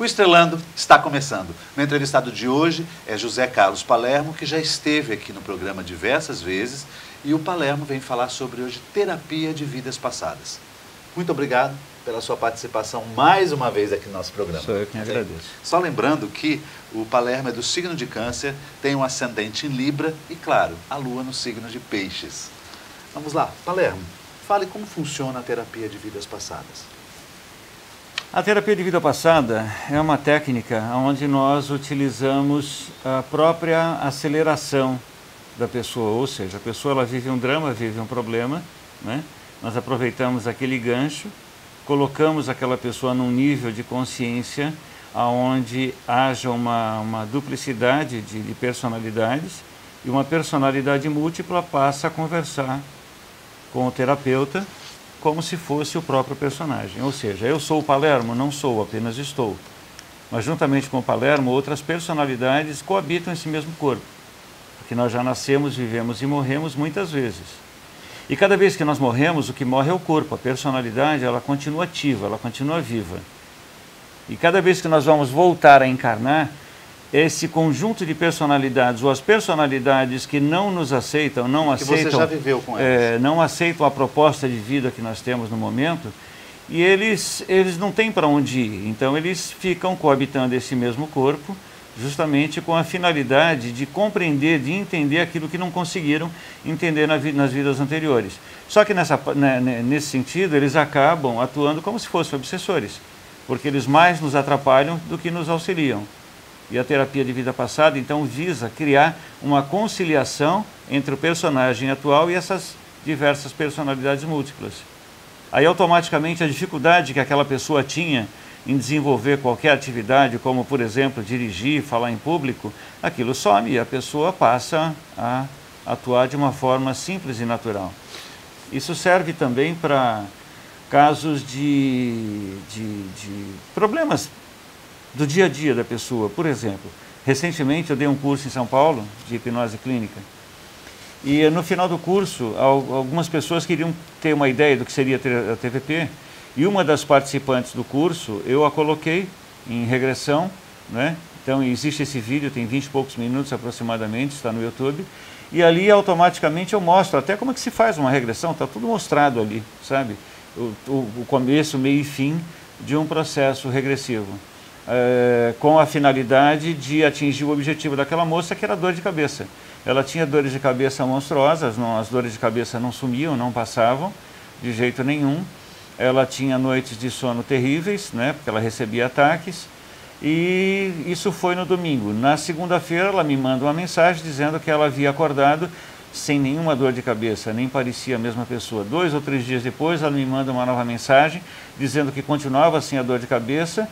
Estrelando está começando. Meu entrevistado de hoje é José Carlos Palermo, que já esteve aqui no programa diversas vezes, e o Palermo vem falar sobre hoje terapia de vidas passadas. Muito obrigado pela sua participação mais uma vez aqui no nosso programa. Sou eu quem agradeço. Só lembrando que o Palermo é do signo de Câncer, tem um ascendente em Libra e, claro, a Lua no signo de Peixes. Vamos lá, Palermo, fale como funciona a terapia de vidas passadas. A terapia de vida passada é uma técnica onde nós utilizamos a própria aceleração da pessoa, ou seja, a pessoa ela vive um drama, vive um problema, né? Nós aproveitamos aquele gancho, colocamos aquela pessoa num nível de consciência onde haja uma duplicidade de personalidades e uma personalidade múltipla passa a conversar com o terapeuta como se fosse o próprio personagem. Ou seja, eu sou o Palermo, não sou, apenas estou. Mas juntamente com o Palermo, outras personalidades coabitam esse mesmo corpo. Porque nós já nascemos, vivemos e morremos muitas vezes. E cada vez que nós morremos, o que morre é o corpo. A personalidade, ela continua ativa, ela continua viva. E cada vez que nós vamos voltar a encarnar, esse conjunto de personalidades, ou as personalidades que não nos aceitam, não aceitam, você já viveu com elas. Não aceitam a proposta de vida que nós temos no momento, e eles não têm para onde ir. Então eles ficam coabitando esse mesmo corpo, justamente com a finalidade de compreender, de entender aquilo que não conseguiram entender nas vidas anteriores. Só que nesse sentido, eles acabam atuando como se fossem obsessores, porque eles mais nos atrapalham do que nos auxiliam. E a terapia de vida passada, então, visa criar uma conciliação entre o personagem atual e essas diversas personalidades múltiplas. Aí, automaticamente, a dificuldade que aquela pessoa tinha em desenvolver qualquer atividade, como, por exemplo, dirigir, falar em público, aquilo some e a pessoa passa a atuar de uma forma simples e natural. Isso serve também para casos de problemas do dia a dia da pessoa. Por exemplo, recentemente eu dei um curso em São Paulo de hipnose clínica e no final do curso algumas pessoas queriam ter uma ideia do que seria a TVP e uma das participantes do curso eu a coloquei em regressão, né? Então existe esse vídeo, tem 20 e poucos minutos aproximadamente, está no YouTube, e ali automaticamente eu mostro até como é que se faz uma regressão, está tudo mostrado ali, sabe? O começo, meio e fim de um processo regressivo. Com a finalidade de atingir o objetivo daquela moça, que era dor de cabeça. Ela tinha dores de cabeça monstruosas, as dores de cabeça não sumiam, não passavam de jeito nenhum. Ela tinha noites de sono terríveis, né, porque ela recebia ataques, e isso foi no domingo. Na segunda-feira ela me manda uma mensagem dizendo que ela havia acordado sem nenhuma dor de cabeça, nem parecia a mesma pessoa. 2 ou 3 dias depois ela me manda uma nova mensagem dizendo que continuava sem a dor de cabeça,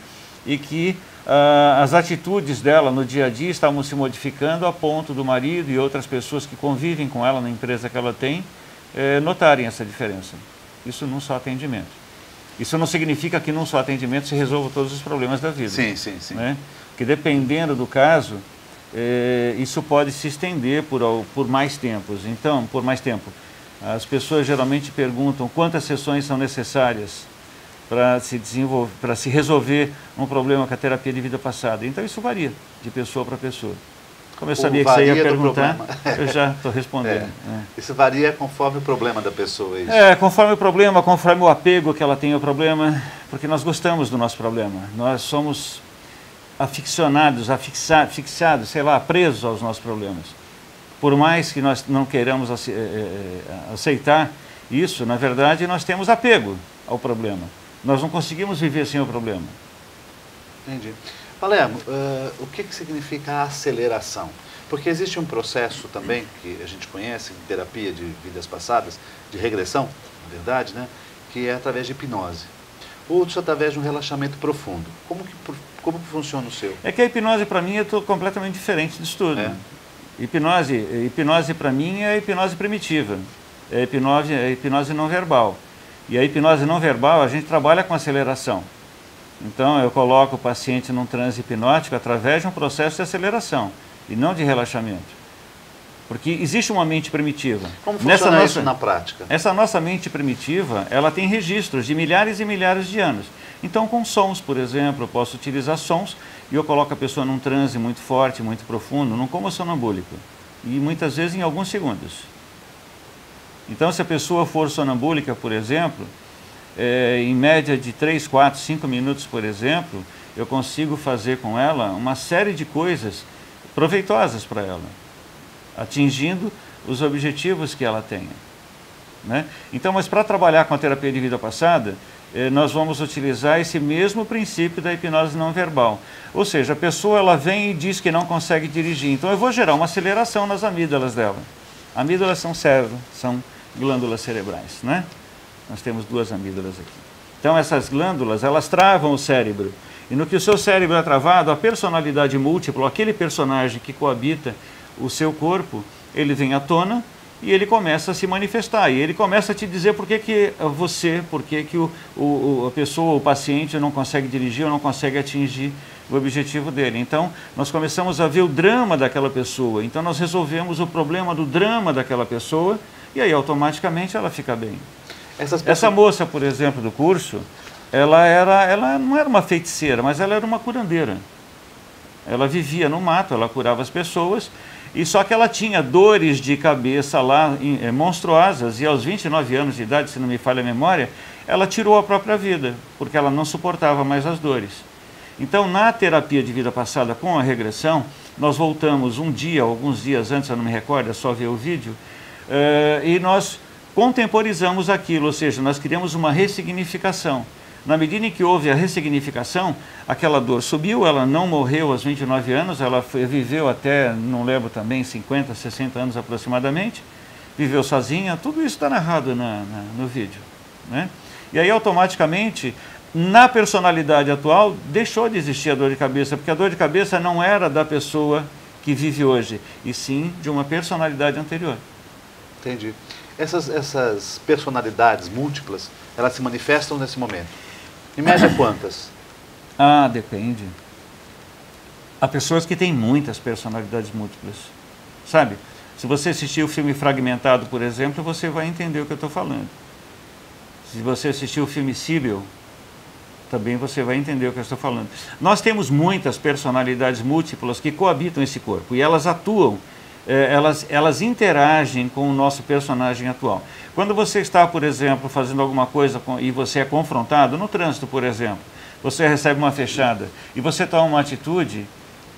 e que as atitudes dela no dia a dia estavam se modificando a ponto do marido e outras pessoas que convivem com ela na empresa que ela tem notarem essa diferença. Isso num só atendimento. Isso não significa que num só atendimento se resolvam todos os problemas da vida. Sim, sim, sim. Né? Porque dependendo do caso, isso pode se estender por mais tempos. Então, por mais tempo. As pessoas geralmente perguntam quantas sessões são necessárias para se resolver um problema com a terapia de vida passada. Então isso varia de pessoa para pessoa. Como eu sabia que você ia perguntar, eu já estou respondendo. Isso varia conforme o problema da pessoa. Isso. Conforme o problema, conforme o apego que ela tem ao problema, porque nós gostamos do nosso problema. Nós somos aficionados, fixados, sei lá, presos aos nossos problemas. Por mais que nós não queiramos aceitar isso, na verdade nós temos apego ao problema. Nós não conseguimos viver sem o problema. Entendi. Palermo, o que significa a aceleração? Porque existe um processo também, que a gente conhece, em terapia de vidas passadas, de regressão, na verdade, né? Que é através de hipnose. Outros através de um relaxamento profundo. Como que funciona o seu? É que a hipnose, para mim, é completamente diferente disso tudo. Hipnose para mim, é a hipnose primitiva. É a hipnose não verbal. E a hipnose não verbal, a gente trabalha com aceleração. Então, eu coloco o paciente num transe hipnótico através de um processo de aceleração e não de relaxamento. Porque existe uma mente primitiva. Como funciona isso na prática? Essa nossa mente primitiva, ela tem registros de milhares e milhares de anos. Então, com sons, por exemplo, eu posso utilizar sons e eu coloco a pessoa num transe muito forte, muito profundo, num coma sonambúlico. E muitas vezes em alguns segundos. Então, se a pessoa for sonambúlica, por exemplo, em média de 3, 4, 5 minutos, por exemplo, eu consigo fazer com ela uma série de coisas proveitosas para ela, atingindo os objetivos que ela tenha, né? Então, mas para trabalhar com a terapia de vida passada, nós vamos utilizar esse mesmo princípio da hipnose não verbal. Ou seja, a pessoa ela vem e diz que não consegue dirigir, então eu vou gerar uma aceleração nas amígdalas dela. Amígdalas são cérebro, são glândulas cerebrais, né? Nós temos 2 amígdalas aqui. Então essas glândulas, elas travam o cérebro. E no que o seu cérebro é travado, a personalidade múltipla, aquele personagem que coabita o seu corpo, ele vem à tona e ele começa a se manifestar. E ele começa a te dizer por que a pessoa, o paciente não consegue dirigir ou não consegue atingir o objetivo dele. Então, nós começamos a ver o drama daquela pessoa. Então, nós resolvemos o problema do drama daquela pessoa e aí, automaticamente, ela fica bem. Essa moça, por exemplo, do curso, ela não era uma feiticeira, mas ela era uma curandeira. Ela vivia no mato, ela curava as pessoas, e só que ela tinha dores de cabeça lá monstruosas, e aos 29 anos de idade, se não me falha a memória, ela tirou a própria vida, porque ela não suportava mais as dores. Então, na terapia de vida passada com a regressão, nós voltamos um dia, alguns dias antes, eu não me recordo, é só ver o vídeo, e nós contemporizamos aquilo, ou seja, nós criamos uma ressignificação. Na medida em que houve a ressignificação, aquela dor subiu, ela não morreu aos 29 anos, ela viveu até, não lembro também, 50, 60 anos aproximadamente, viveu sozinha, tudo isso está narrado no vídeo, né? E aí, automaticamente, na personalidade atual, deixou de existir a dor de cabeça, porque a dor de cabeça não era da pessoa que vive hoje, e sim de uma personalidade anterior. Entendi. Essas personalidades múltiplas, elas se manifestam nesse momento. Em média, quantas? Ah, depende. Há pessoas que têm muitas personalidades múltiplas, sabe? Se você assistir o filme Fragmentado, por exemplo, você vai entender o que eu estou falando. Se você assistir o filme Sibyl, também você vai entender o que eu estou falando. Nós temos muitas personalidades múltiplas que coabitam esse corpo e elas atuam, elas interagem com o nosso personagem atual. Quando você está, por exemplo, fazendo alguma coisa e você é confrontado, no trânsito, por exemplo, você recebe uma fechada e você toma uma atitude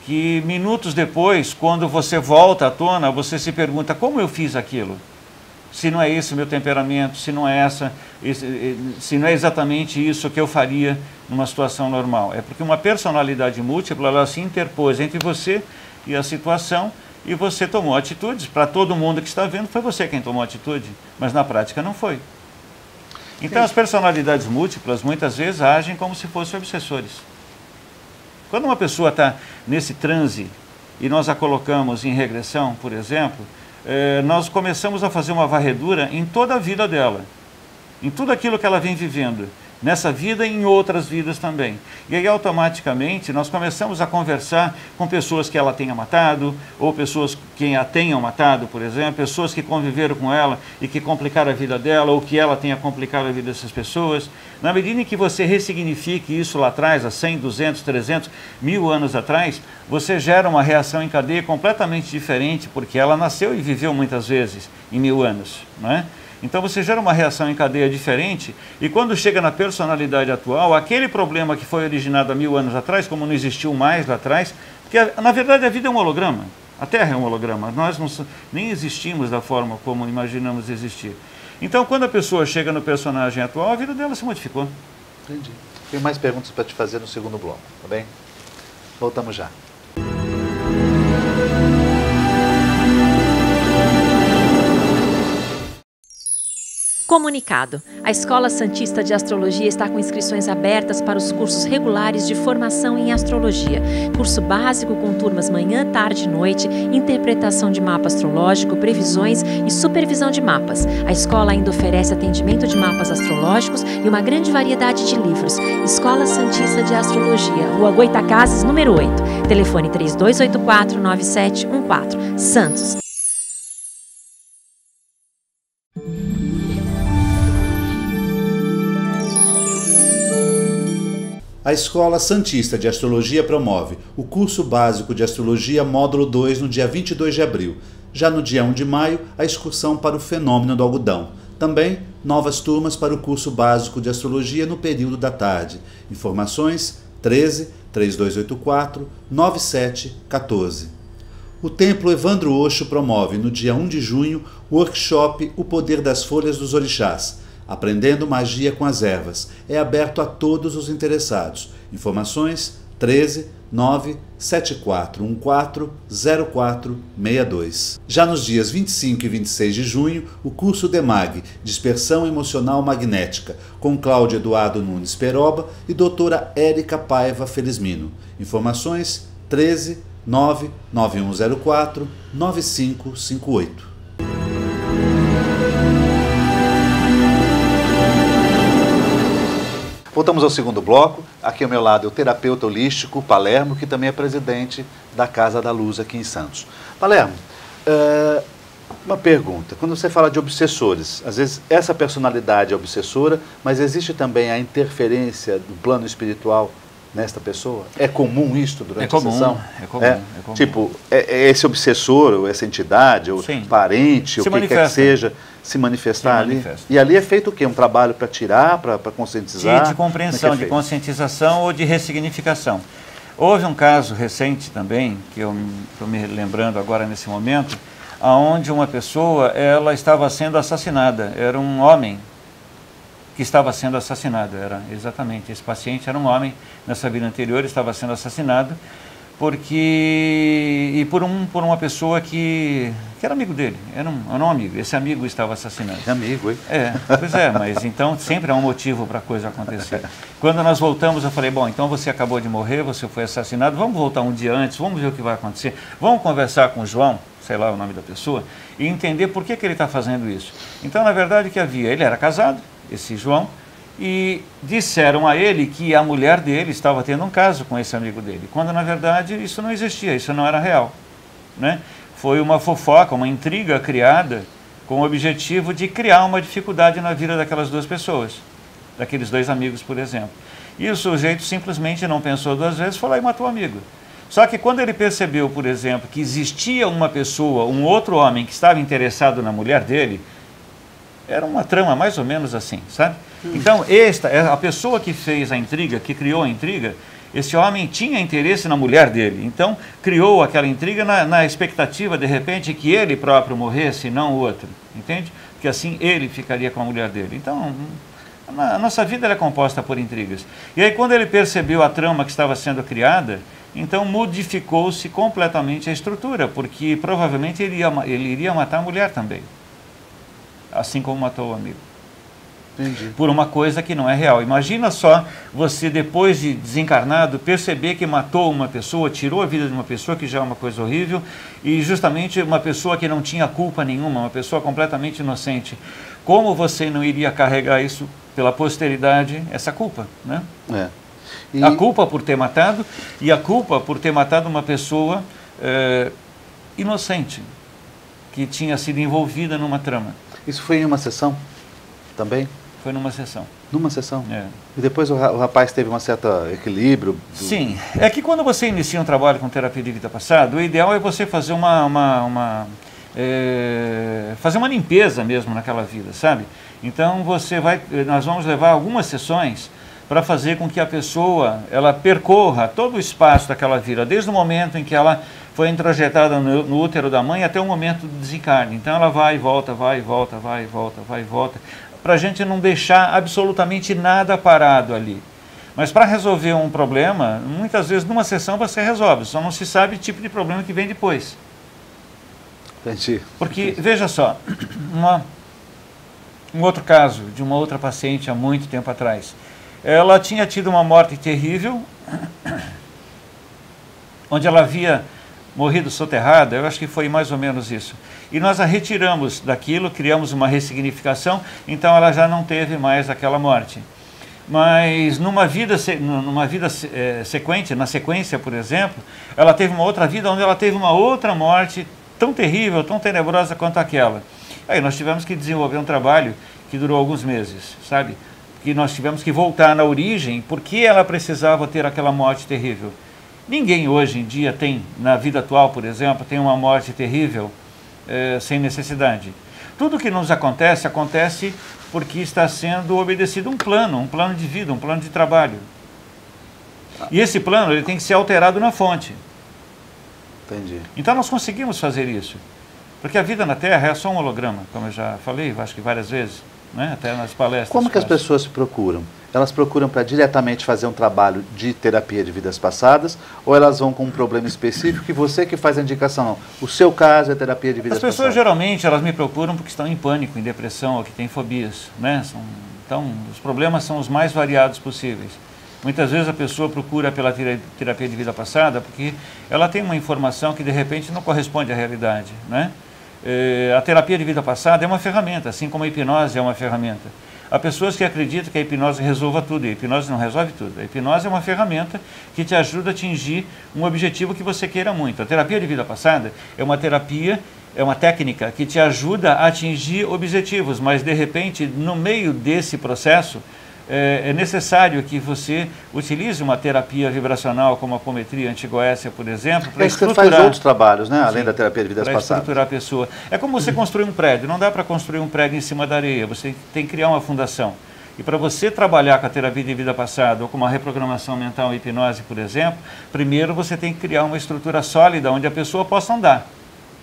que minutos depois, quando você volta à tona, você se pergunta como eu fiz aquilo? Se não é esse o meu temperamento, se não é se não é exatamente isso que eu faria numa situação normal. É porque uma personalidade múltipla, ela se interpôs entre você e a situação e você tomou atitudes. Para todo mundo que está vendo, foi você quem tomou atitude, mas na prática não foi. Então as personalidades múltiplas muitas vezes agem como se fossem obsessores. Quando uma pessoa está nesse transe e nós a colocamos em regressão, por exemplo, nós começamos a fazer uma varredura em toda a vida dela, em tudo aquilo que ela vem vivendo, nessa vida e em outras vidas também. E aí, automaticamente, nós começamos a conversar com pessoas que ela tenha matado, ou pessoas que a tenham matado, por exemplo, pessoas que conviveram com ela e que complicaram a vida dela, ou que ela tenha complicado a vida dessas pessoas. Na medida em que você ressignifique isso lá atrás, há 100, 200, 300, 1000 anos atrás, você gera uma reação em cadeia completamente diferente, porque ela nasceu e viveu muitas vezes em 1000 anos, não é? Então você gera uma reação em cadeia diferente e quando chega na personalidade atual, aquele problema que foi originado há 1000 anos atrás, como não existiu mais lá atrás, porque na verdade a vida é um holograma, a Terra é um holograma, nós nem existimos da forma como imaginamos existir. Então quando a pessoa chega no personagem atual, a vida dela se modificou. Entendi. Tenho mais perguntas para te fazer no segundo bloco, tá bem? Voltamos já. Comunicado. A Escola Santista de Astrologia está com inscrições abertas para os cursos regulares de formação em astrologia. Curso básico com turmas manhã, tarde e noite, interpretação de mapa astrológico, previsões e supervisão de mapas. A escola ainda oferece atendimento de mapas astrológicos e uma grande variedade de livros. Escola Santista de Astrologia, Rua Goitacazes, número 8. Telefone 3284-9714. Santos. A Escola Santista de Astrologia promove o curso básico de Astrologia módulo 2 no dia 22 de abril. Já no dia 1 de maio, a excursão para o fenômeno do algodão. Também, novas turmas para o curso básico de Astrologia no período da tarde. Informações 13 3284 9714. O Templo Evandro Osho promove, no dia 1 de junho, o workshop O Poder das Folhas dos Orixás, Aprendendo Magia com as Ervas. É aberto a todos os interessados. Informações 13 97414 0462. Já nos dias 25 e 26 de junho, o curso DEMAG, Dispersão Emocional Magnética, com Cláudio Eduardo Nunes Peroba e doutora Érica Paiva Felizmino. Informações 13 99104 9558. Voltamos ao segundo bloco. Aqui ao meu lado é o terapeuta holístico Palermo, que também é presidente da Casa da Luz aqui em Santos. Palermo, uma pergunta. Quando você fala de obsessores, às vezes essa personalidade é obsessora, mas existe também a interferência do plano espiritual nesta pessoa? É comum isso durante a sessão? É comum. Tipo, esse obsessor, ou essa entidade, ou Sim. parente, ou o que quer que seja, se manifestar ali? E ali é feito o quê? Um trabalho para tirar, para conscientizar? De compreensão, de conscientização ou de ressignificação. Houve um caso recente também, que eu estou me lembrando agora nesse momento, onde uma pessoa ela estava sendo assassinada. Era um homem que estava sendo assassinado. Era exatamente, esse paciente era um homem, nessa vida anterior estava sendo assassinado por uma pessoa que era amigo dele, era um amigo. Esse amigo estava assassinado. É amigo, hein? Pois é, mas então sempre há um motivo para a coisa acontecer. Quando nós voltamos, eu falei, bom, então você acabou de morrer, você foi assassinado, vamos voltar um dia antes, vamos ver o que vai acontecer, vamos conversar com o João, sei lá o nome da pessoa, e entender por que ele está fazendo isso. Então, na verdade, o que havia? Ele era casado, esse João, e disseram a ele que a mulher dele estava tendo um caso com esse amigo dele, quando na verdade isso não existia, isso não era real, né? Foi uma fofoca, uma intriga criada com o objetivo de criar uma dificuldade na vida daquelas duas pessoas, daqueles dois amigos, por exemplo. E o sujeito simplesmente não pensou duas vezes, foi lá e matou o amigo. Só que quando ele percebeu, por exemplo, que existia uma pessoa, um outro homem que estava interessado na mulher dele, era uma trama mais ou menos assim, sabe? Então, a pessoa que fez a intriga, que criou a intriga, esse homem tinha interesse na mulher dele. Então, criou aquela intriga na expectativa, de repente, que ele próprio morresse e não o outro, entende? Porque assim ele ficaria com a mulher dele. Então, a nossa vida é composta por intrigas. E aí, quando ele percebeu a trama que estava sendo criada, então modificou-se completamente a estrutura, porque provavelmente ele iria matar a mulher também, assim como matou o amigo. Entendi. Por uma coisa que não é real. Imagina só você, depois de desencarnado, perceber que matou uma pessoa, tirou a vida de uma pessoa, que já é uma coisa horrível, e justamente uma pessoa que não tinha culpa nenhuma, uma pessoa completamente inocente. Como você não iria carregar isso pela posteridade, essa culpa, né? A culpa por ter matado, e a culpa por ter matado uma pessoa inocente, que tinha sido envolvida numa trama. Isso foi em uma sessão também? Foi numa sessão. Numa sessão? E depois o rapaz teve um certo equilíbrio? Sim. É que quando você inicia um trabalho com terapia de vida passada, o ideal é você fazer fazer uma limpeza mesmo naquela vida, sabe? Então nós vamos levar algumas sessões para fazer com que a pessoa ela percorra todo o espaço daquela vida, desde o momento em que ela foi introjetada no útero da mãe até o momento do desencarne. Então ela vai e volta, vai e volta, vai e volta, vai e volta, para a gente não deixar absolutamente nada parado ali. Mas para resolver um problema, muitas vezes numa sessão você resolve, só não se sabe o tipo de problema que vem depois. Entendi. Porque, veja só, um outro caso de uma outra paciente há muito tempo atrás. Ela tinha tido uma morte terrível, onde ela havia morrido soterrada, eu acho que foi mais ou menos isso. E nós a retiramos daquilo, criamos uma ressignificação, então ela já não teve mais aquela morte. Mas numa vida sequente, na sequência, por exemplo, ela teve uma outra vida onde ela teve uma outra morte tão terrível, tão tenebrosa quanto aquela. Aí nós tivemos que desenvolver um trabalho que durou alguns meses, sabe? que nós tivemos que voltar na origem, por que ela precisava ter aquela morte terrível. Ninguém hoje em dia tem, na vida atual, por exemplo, tem uma morte terrível sem necessidade. Tudo que nos acontece, acontece porque está sendo obedecido um plano de vida, um plano de trabalho. E esse plano ele tem que ser alterado na fonte. Entendi. Então nós conseguimos fazer isso. Porque a vida na Terra é só um holograma, como eu já falei, acho que várias vezes, né? Até nas palestras. Como que as pessoas se procuram? Elas procuram para diretamente fazer um trabalho de terapia de vidas passadas, ou elas vão com um problema específico e você que faz a indicação? Não. O seu caso é terapia de vidas passadas? As pessoas geralmente elas me procuram porque estão em pânico, em depressão ou que têm fobias, né? Então os problemas são os mais variados possíveis. Muitas vezes a pessoa procura pela terapia de vida passada porque ela tem uma informação que de repente não corresponde à realidade, né? A terapia de vida passada é uma ferramenta, assim como a hipnose é uma ferramenta. Há pessoas que acreditam que a hipnose resolva tudo, e a hipnose não resolve tudo. A hipnose é uma ferramenta que te ajuda a atingir um objetivo que você queira muito. A terapia de vida passada é uma terapia, é uma técnica que te ajuda a atingir objetivos, mas de repente, no meio desse processo, é necessário que você utilize uma terapia vibracional como a apometria antigoécia, por exemplo, para estruturar... Você faz outros trabalhos, né? Além Sim, da terapia de vidas passadas. Para estruturar a pessoa. É como você construir um prédio. Não dá para construir um prédio em cima da areia. Você tem que criar uma fundação. E para você trabalhar com a terapia de vida passada ou com uma reprogramação mental e hipnose, por exemplo, primeiro você tem que criar uma estrutura sólida onde a pessoa possa andar.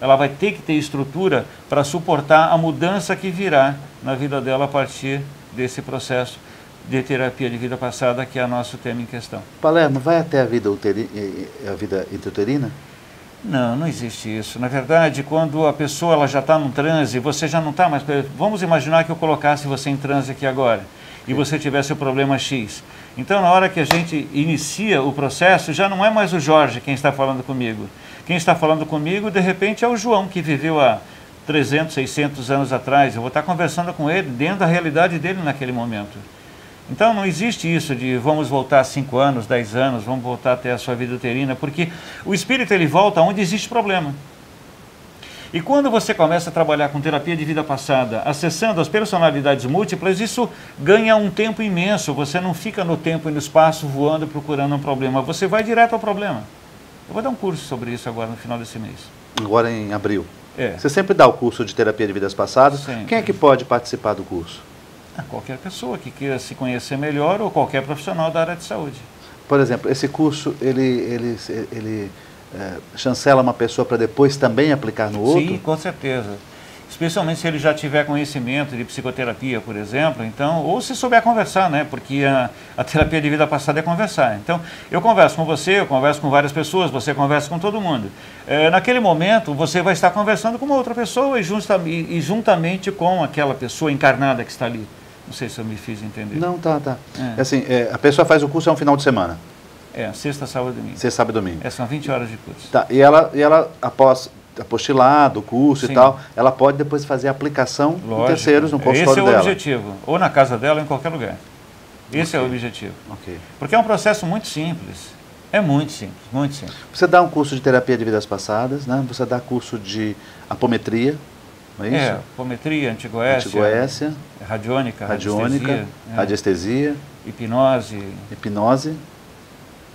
Ela vai ter que ter estrutura para suportar a mudança que virá na vida dela a partir desse processo de terapia de vida passada, que é o nosso tema em questão. Palermo, vai até a vida intrauterina? Não, não existe isso. Na verdade, quando a pessoa ela já está num transe, você já não está mais... Vamos imaginar que eu colocasse você em transe aqui agora, e você tivesse o problema X. Então, na hora que a gente inicia o processo, já não é mais o Jorge quem está falando comigo. Quem está falando comigo, de repente, é o João, que viveu há 300, 600 anos atrás. Eu vou estar conversando com ele dentro da realidade dele naquele momento. Então não existe isso de vamos voltar 5 anos, 10 anos, vamos voltar até a sua vida uterina, porque o espírito ele volta onde existe problema. E quando você começa a trabalhar com terapia de vida passada, acessando as personalidades múltiplas, isso ganha um tempo imenso. Você não fica no tempo e no espaço voando procurando um problema, você vai direto ao problema. Eu vou dar um curso sobre isso agora no final desse mês. Agora em abril. É. Você sempre dá o curso de terapia de vidas passadas. Sempre. Quem é que pode participar do curso? Qualquer pessoa que queira se conhecer melhor ou qualquer profissional da área de saúde. Por exemplo, esse curso, ele chancela uma pessoa para depois também aplicar no outro? Sim, com certeza. Especialmente se ele já tiver conhecimento de psicoterapia, por exemplo, então, ou se souber conversar, né? Porque a terapia de vida passada é conversar. Então, eu converso com você, eu converso com várias pessoas, você conversa com todo mundo. Naquele momento, você vai estar conversando com uma outra pessoa e juntamente com aquela pessoa encarnada que está ali. Não sei se eu me fiz entender. Não, tá. Assim, a pessoa faz o curso um final de semana? Sexta, sábado e domingo. Sexta, sábado e domingo. São 20 horas de curso. Tá, e ela após apostilado, o curso Sim. E tal, ela pode depois fazer a aplicação com terceiros no consultório dela. Esse é o objetivo, ou na casa dela ou em qualquer lugar. Esse é o objetivo. Ok. Porque é um processo muito simples. É muito simples, muito simples. Você dá um curso de terapia de vidas passadas, né? Você dá curso de apometria, não é isso? Apometria, antigoécia, radiônica, radiestesia, hipnose,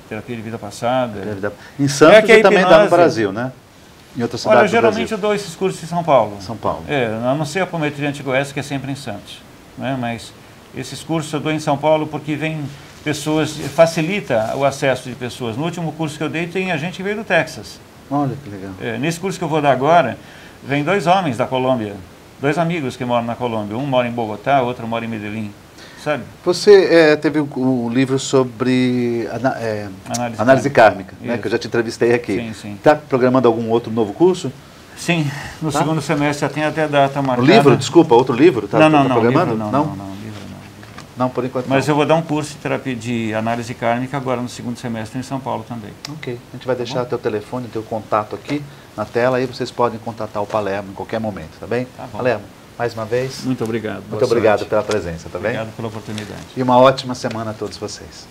terapia de vida passada. Em Santos e também dá no Brasil, né? Em outras cidades. Olha, geralmente eu dou esses cursos em São Paulo. São Paulo. A não ser a apometria antigoécia, que é sempre em Santos. Né? Mas esses cursos eu dou em São Paulo porque vem pessoas, facilita o acesso de pessoas. No último curso que eu dei, tem gente que veio do Texas. Olha que legal. Nesse curso que eu vou dar agora, vem 2 homens da Colômbia, 2 amigos que moram na Colômbia. Um mora em Bogotá, outro mora em Medellín. Sabe? Você teve um livro sobre análise kármica, né, que eu já te entrevistei aqui. Sim. Está programando algum outro novo curso? Sim, no segundo semestre já tem até data marcada. O livro? Desculpa, outro livro? Não, programando? Livro não. Não, por enquanto Mas não. eu vou dar um curso de terapia de análise kármica agora no segundo semestre em São Paulo também. Ok, a gente vai deixar teu telefone, teu contato aqui na tela, aí vocês podem contatar o Palermo em qualquer momento, tá bem? Tá bom. Palermo, mais uma vez. Muito obrigado. Muito obrigado pela presença, tá bem? Obrigado pela oportunidade. E uma ótima semana a todos vocês.